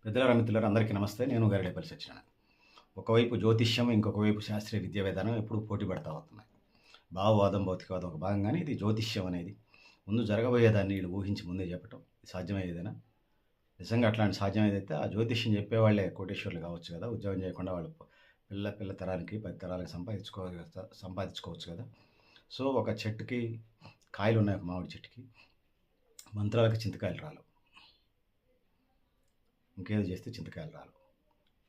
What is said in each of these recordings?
పెద్దలారా, మిత్రులారా అందరికీ నమస్తే. నేను గరిడేపల్లి సత్యనారాయణ. ఒకవైపు జ్యోతిష్యం, ఇంకొక వైపు శాస్త్రీయ విద్యా విధానం ఎప్పుడూ పోటీ పడతా అవుతున్నాయి. భావవాదం, భౌతికవాదం ఒక భాగంగానే ఇది జ్యోతిష్యం అనేది ముందు జరగబోయేదాన్ని వీళ్ళు ఊహించి ముందే చెప్పటం ఇది సాధ్యమయ్యేదేనా? నిజంగా అట్లాంటి సాధ్యమేదైతే ఆ జ్యోతిష్యం చెప్పేవాళ్ళే కోటీశ్వరులు కావచ్చు కదా! ఉద్యోగం చేయకుండా వాళ్ళు పిల్ల పిల్ల తరానికి 10 తరాలకి సంపాదించుకోవచ్చు కదా! సో, ఒక చెట్టుకి కాయలున్నాయి, ఒక మామిడి చెట్టుకి. మంత్రాలకి చింతకాయలు రాలవు. ఇంకేదో చేస్తే చింతకాయలు రాలవు.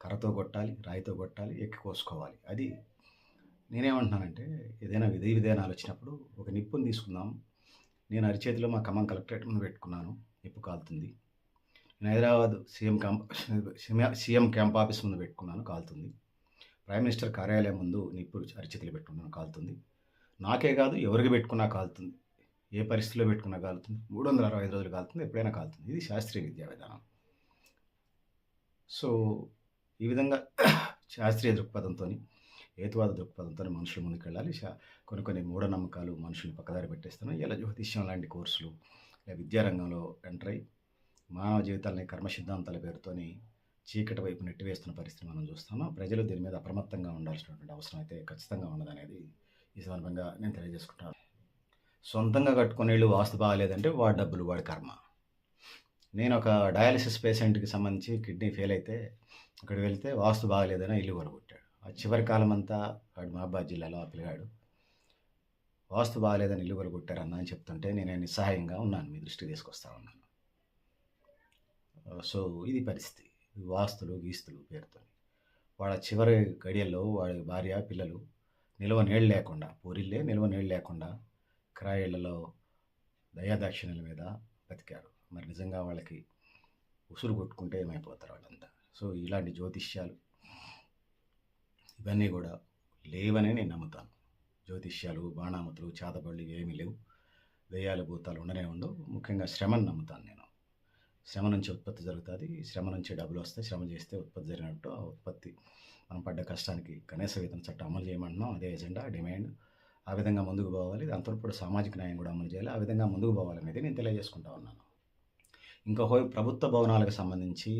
కర్రతో కొట్టాలి, రాయితో కొట్టాలి, ఎక్కి కోసుకోవాలి. అది నేనేమంటున్నానంటే, ఏదైనా విధి విధానాలు వచ్చినప్పుడు ఒక నిప్పుని తీసుకుందాం. నేను అరిచేతిలో మా ఖమ్మం కలెక్టరేట్ ముందు పెట్టుకున్నాను. నిప్పు కాలుతుంది. నేను హైదరాబాద్ సీఎం క్యాంప్ ఆఫీస్ ముందు పెట్టుకున్నాను, కాలుతుంది. ప్రైమ్ మినిస్టర్ కార్యాలయం ముందు నిప్పు అరిచేతిలో పెట్టుకున్నాను, కాలుతుంది. నాకే కాదు, ఎవరికి పెట్టుకున్నా కాలుతుంది. ఏ పరిస్థితిలో పెట్టుకున్నా కాలుతుంది. 365 రోజులు కాలుతుంది, ఎప్పుడైనా కాలుతుంది. ఇది శాస్త్రీయ విద్యా విధానం. సో, ఈ విధంగా శాస్త్రీయ దృక్పథంతోని, హేతువాద దృక్పథంతోని మనుషులు ముందుకెళ్ళాలి. కొన్ని కొన్ని మూఢనమ్మకాలు మనుషుల్ని పక్కదారి పెట్టేస్తున్నాయి. ఇలా జ్యోతిష్యం లాంటి కోర్సులు ఇలా విద్యారంగంలో ఎంటర్ అయ్యి మానవ జీవితాలని కర్మ సిద్ధాంతాల పేరుతోని చీకటి వైపు నెట్టివేస్తున్న పరిస్థితిని మనం చూస్తున్నాం. ప్రజలు దీని మీద అప్రమత్తంగా ఉండాల్సినటువంటి అవసరం అయితే ఖచ్చితంగా ఉన్నదనేది ఈ సందర్భంగా నేను తెలియజేసుకుంటాను. సొంతంగా కట్టుకునే ఇల్లు వాస్తు బాగాలేదంటే వాడి డబ్బులు, వాడి కర్మ. నేను ఒక డయాలిసిస్ పేషెంట్‌కి సంబంధించి కిడ్నీ ఫెయిల్ అయితే అక్కడికి వెళ్తే వాస్తు బాగాలేదని ఇల్లు కొలగొట్టాడు. ఆ చివరి కాలమంతా వాడు మహబాద్ జిల్లాలో ఆ పిల్లగాడు. వాస్తు బాగాలేదని ఇల్లు కొలగొట్టారన్నా అని చెప్తుంటే నేను నిస్సహాయంగా ఉన్నాను. మీ దృష్టికి తీసుకొస్తా ఉన్నాను. సో, ఇది పరిస్థితి. వాస్తులు, గీస్తులు పేరుతోని. వాడు ఆ చివరి గడియల్లో వాడి భార్య, పిల్లలు నిల్వ నీళ్ళు లేకుండా, పూరిళ్ళే నిల్వ నీళ్ళు లేకుండా కిరాయి ఇళ్లలో దయాదాక్షిణ్యాల మీద బతికారు. మరి నిజంగా వాళ్ళకి ఉసురు కొట్టుకుంటే ఏమైపోతారు వాళ్ళంతా. సో, ఇలాంటి జ్యోతిష్యాలు ఇవన్నీ కూడా లేవనే నేను నమ్ముతాను. జ్యోతిష్యాలు, బాణామతులు, చేతబడులు ఇవేమీ లేవు. దెయ్యాలు, భూతాలు ఉండనే ఉండవు. ముఖ్యంగా శ్రమను నమ్ముతాను నేను. శ్రమ నుంచి ఉత్పత్తి జరుగుతుంది. శ్రమ నుంచి డబ్బులు వస్తాయి. శ్రమ చేస్తే ఉత్పత్తి జరిగినట్టు ఆ ఉత్పత్తి మనం పడ్డ కష్టానికి కనీస వేతన చట్టం అమలు చేయమంటున్నాం. అదే ఎజెండా, డిమాండ్. ఆ విధంగా ముందుకు పోవాలి. దాంతో పాటు సామాజిక న్యాయం కూడా అమలు చేయాలి. ఆ విధంగా ముందుకు పోవాలనేది నేను తెలియజేసుకుంటా ఉన్నాను. ఇంకొక ప్రభుత్వ భవనాలకు సంబంధించి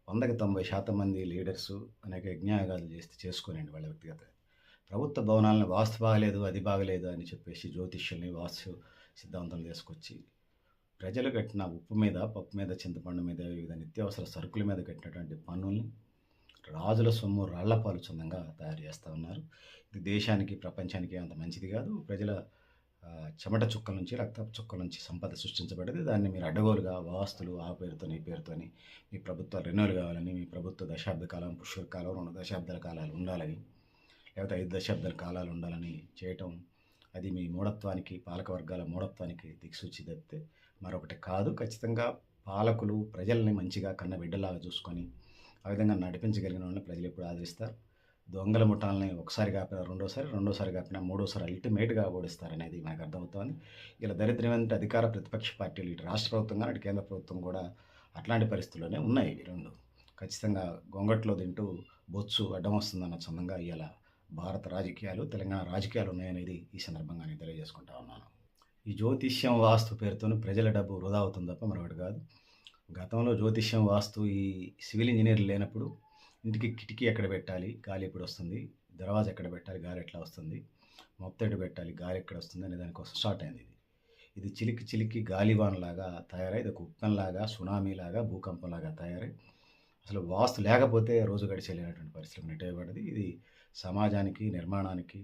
100కి 90% మంది లీడర్సు అనేక యజ్ఞయాగాలు చేసుకోనండి వాళ్ళ వ్యక్తిగత. ప్రభుత్వ భవనాలను వాస్తు బాగలేదు, అది బాగలేదు అని చెప్పేసి జ్యోతిష్యుల్ని, వాస్తు సిద్ధాంతం తీసుకొచ్చి ప్రజలు కట్టిన ఉప్పు మీద, పప్పు మీద, చింతపండు మీద, వివిధ నిత్యావసర సరుకుల మీద కట్టినటువంటి పన్నుల్ని రాజుల సొమ్ము రాళ్లపాలు చందంగా తయారు చేస్తూ ఉన్నారు. ఇది దేశానికి, ప్రపంచానికి అంత మంచిది కాదు. ప్రజల చెమట చుక్కల నుంచి, రక్తపు చుక్కల నుంచి సంపద సృష్టించబడింది. దాన్ని మీరు అడ్డగోలుగా వాస్తులు ఆ పేరుతోని, ఈ పేరుతోని మీ ప్రభుత్వాలు రెన్యూవల్ కావాలని, మీ ప్రభుత్వ దశాబ్ద కాలం, పుష్కర కాలం, 2 దశాబ్దాల కాలాలు ఉండాలని, లేకపోతే 5 దశాబ్దాల కాలాలు ఉండాలని చేయటం అది మీ మూఢత్వానికి, పాలక వర్గాల మూఢత్వానికి దిక్సూచి తప్పితే మరొకటి కాదు. ఖచ్చితంగా పాలకులు ప్రజల్ని మంచిగా కన్న బిడ్డలాగా చూసుకొని ఆ విధంగా నడిపించగలిగిన వాళ్ళని ప్రజలు ఎప్పుడు ఆదరిస్తారు. దొంగల ముఠాలని ఒకసారి కాపినా రెండోసారి కాపినా మూడోసారి అల్టిమేట్‌గా ఓడిస్తారనేది మనకు అర్థమవుతోంది. ఇలా దరిద్రం ఏంటంటే అధికార ప్రతిపక్ష పార్టీలు ఇటు రాష్ట్ర ప్రభుత్వం గాని, అటు కేంద్ర ప్రభుత్వం కూడా అట్లాంటి పరిస్థితుల్లోనే ఉన్నాయి ఈ 2. ఖచ్చితంగా గొంగట్లో తింటూ బొచ్చు అడ్డం వస్తుందన్న చందంగా ఇయాల భారత రాజకీయాలు, తెలంగాణ రాజకీయాలు ఉన్నాయనేది ఈ సందర్భంగా నేను తెలియజేసుకుంటా ఉన్నాను. ఈ జ్యోతిష్యం, వాస్తు పేరుతోని ప్రజల డబ్బు వృధా అవుతుంది తప్ప మరొకటి కాదు. గతంలో జ్యోతిష్యం, వాస్తు ఈ సివిల్ ఇంజినీర్లు లేనప్పుడు ఇంటికి కిటికీ ఎక్కడ పెట్టాలి, గాలి ఎప్పుడు వస్తుంది, దర్వాజా ఎక్కడ పెట్టాలి, గాలి ఎట్లా వస్తుంది, మొత్తెటు పెట్టాలి, గాలి ఎక్కడ వస్తుంది అనే దానికోసం స్టార్ట్ అయింది ఇది. ఇది చిలికి చిలికి గాలివానలాగా తయారై, ఇది ఒక ఉప్పెనలాగా, సునామీలాగా, భూకంపంలాగా తయారై అసలు వాస్తు లేకపోతే రోజు గడిచేలేనటువంటి పరిస్థితులకు నెట్టేయబడ్డది. ఇది సమాజానికి, నిర్మాణానికి,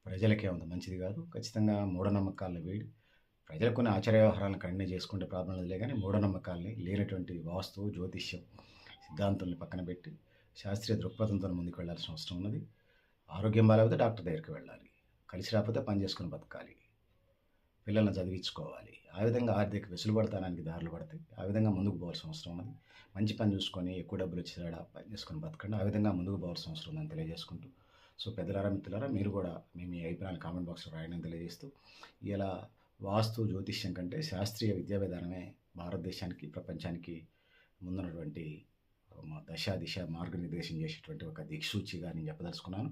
ప్రజలకి అంత మంచిది కాదు. ఖచ్చితంగా మూఢనమ్మకాలను వీడి ప్రజలు కొన్ని ఆచార వ్యవహారాలను కంటిన్యూ చేసుకుంటే ప్రాబ్లం లేదులే, కానీ మూఢనమ్మకాల్ని, లేనటువంటి వాస్తు, జ్యోతిష్యం సిద్ధాంతాలని పక్కన పెట్టి శాస్త్రీయ దృక్పథంతో ముందుకు వెళ్ళాల్సిన అవసరం ఉన్నది. ఆరోగ్యం బాగాలేకపోతే డాక్టర్ దగ్గరికి వెళ్ళాలి. కలిసి రాకపోతే పని చేసుకొని బతకాలి. పిల్లల్ని చదివించుకోవాలి. ఆ విధంగా ఆర్థిక వెసులుబడతనానికి దారులు పడతాయి. ఆ విధంగా ముందుకు పోవాల్సిన అవసరం ఉన్నది. మంచి పని చూసుకొని ఎక్కువ డబ్బులు వచ్చేసాడ పని చేసుకొని బతకండి. ఆ విధంగా ముందుకు పోవాల్సిన అవసరం ఉందని తెలియజేసుకుంటూ, సో పెద్దలారా, మిత్రులారా, మీరు కూడా మీ అభిప్రాయాలు కామెంట్ బాక్స్లో రాయడం తెలియజేస్తూ, ఇలా వాస్తు, జ్యోతిష్యం కంటే శాస్త్రీయ విద్యా విధానమే భారతదేశానికి, ప్రపంచానికి ముందున్నటువంటి దిశ మార్గనిర్దేశం చేసేటువంటి ఒక దిక్సూచిగా నేను చెప్పదలుచుకున్నాను.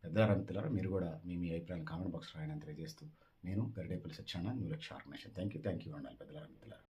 పెద్దలారా, మిత్రులారా, మీరు కూడా మీ అభిప్రాయాలు కామెంట్ బాక్స్లో రాయడం తెలియజేస్తూ, నేను గరిడేపల్లి సత్యనారాయణ, న్యూ లక్ష్య ఆర్గనైజేషన్. థ్యాంక్ యూ ఉండాలి పెద్దలారా, మిత్రులారా.